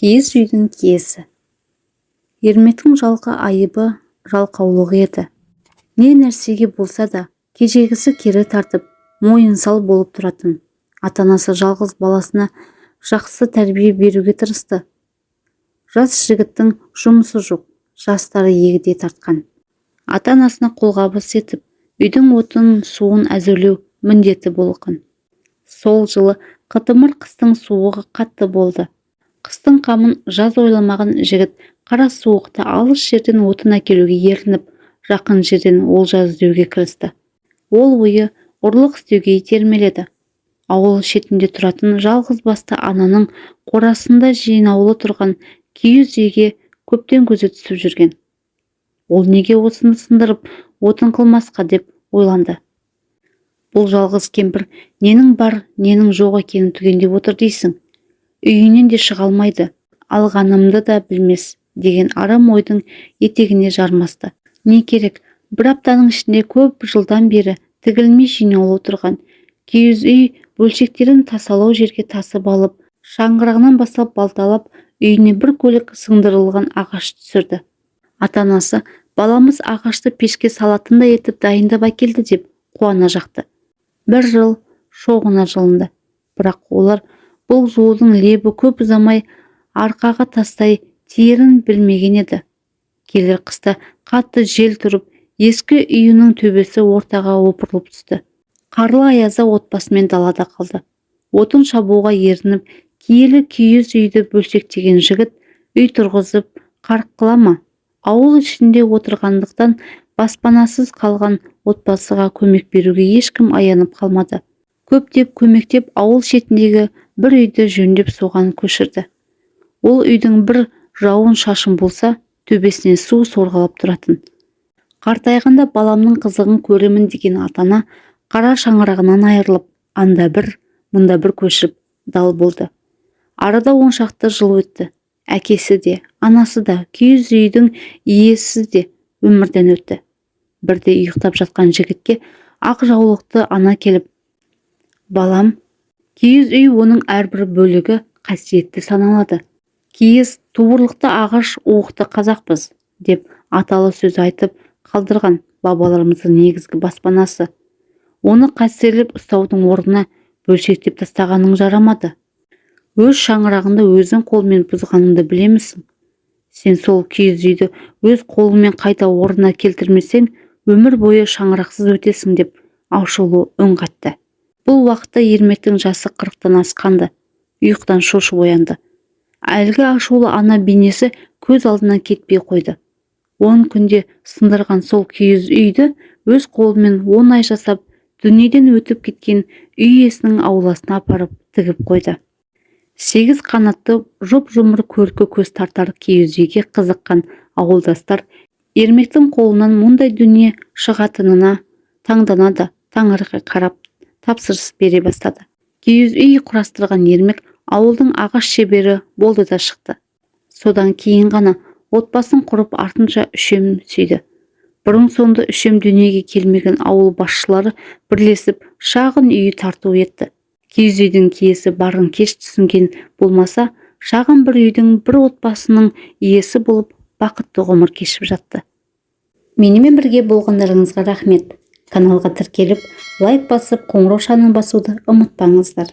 Киіз үйдің киесі. Ермектің жалқы айыбы жалқаулығы еді. Не нәрсеге болса да кежегісі кері тартып, мойынсал болып тұратын. Ата-анасы жалғыз баласына жақсы тәрбие беруге тырысты. Жас жігіттің жұмысы жоқ, жастары егде тартқан. Ата-анасына қолғабыс етіп, үйдің отын суын әзірлеу міндеті болған. Сол жылы қытымыр қыстың суығы қатты болды. Қыстың қамын жаз ойламаған жігіт қара суықта алыс жерден отын әкелуге ерініп, жақын жерден олжа іздеуге кірісті. Ол ойы ұрлық істеуге итермеледі. Ауыл шетінде тұратын жалғыз басты ананың қорасында жинаулы тұрған киіз үйге көптен көзі түсіп жүрген. Ол неге осыны сындырып отын қылмасқа деп ойланды. Бұл жалғыз кемпір ненің бар, ненің жоқ екенін түгендеп отыр дейсің. Үйінен де шыға алмайды, алғанымды да білмес деген арам ойдың етегіне жармасты. Не керек, бір аптаның ішінде көп жылдан бері тігілмей жинаулы тұрған киіз үй бөлшектерін тасалау жерге тасып алып, шаңырағынан бастап балталап, үйіне бір көлік сыңдырылған ағаш түсірді. Ата-анасы баламыз ағашты пешке салатындай етіп дайындап әкелді деп қуана жақты. Бір жыл шоғына жылынды. Бірақ олар бұл жолдың лебі көп ұзамай арқаға тастай тиерін білмеген еді. Келер қыста қатты жел тұрып, ескі үйінің төбесі ортаға опырылып түсті. Қарлы аязда отбасымен далада қалды. Отын шабуға ерініп, киелі киіз үйді бөлшектеген жігіт үй тұрғызып қарқ қыла ма? Ауыл ішінде отырғандықтан баспанасыз қалған отбасыға көмек беруге ешкім аянып қалмады. Көптеп көмектеп ауыл шетіндегі бір үйді жөндеп соған көшірді. Ол үйдің бір жауын шашын болса, төбесіне су сорғалап тұратын. Қартайғанда баламның қызығын көремін деген ата-ана қара шаңырағынан айырылып, анда бір, мұнда бір көшіп дал болды. Арада 10 шақты жыл өтті. Әкесі де, анасы да, киіз үйдің иесі де өмірден өтті. Бірде ұйықтап жатқан жігітке ақ жаулықты ана келіп, балам, киіз үй оның әрбір бөлігі қасиетті саналады. Киіз туырлықты ағаш уықты қазақпыз деп аталы сөз айтып қалдырған бабаларымыздың негізгі баспанасы. Оны қастерлеп ұстаудың орнына бөлшектеп тастағаның жарамады. Өз шаңырағында өзің қолмен бұзғаныңды білемісің? Сен сол киіз үйді өз қолымен қайта орнына келтірмесең, өмір бойы шаңырақсыз өтесің деп ашулы үн қатты. Бұл уақытта Ермектің жасы 40-тан асқанды. Ұйықтан шошып оянды. Әлгі ашулы ана бейнесі көз алдынан кетпей қойды. 10 күнде сындырған сол киіз үйді өз қолымен 10 ай жасап, дүниеден өтіп кеткен үй иесінің ауласына апарып тігіп қойды. 8 қанатты жұп-жұмыр көркі көз тартар киіз үйге қызыққан ауылдастар Ермектің қолынан мұндай дүние шығатынына таңдана да таңырқай қарап тапсырыс бере бастады. Киіз үй құрастырған Ермек ауылдың ағаш шебері болды да шықты. Содан кейін ғана отбасын құрып артынша үшем сүйді. Бұрын соңды үшем дүниеге келмеген ауыл басшылары бірлесіп шағын үйі тарту етті. Киіз үйдің киесі барын кеш түсінген болмаса, шағын бір үйдің бір отбасының иесі болып бақытты ғұмыр кешіп жатты. Менімен бірге болғандарыңызға рахмет. Каналға тіркеліп, лайк басып, қоңырау шанын басуды ұмытпаңыздар.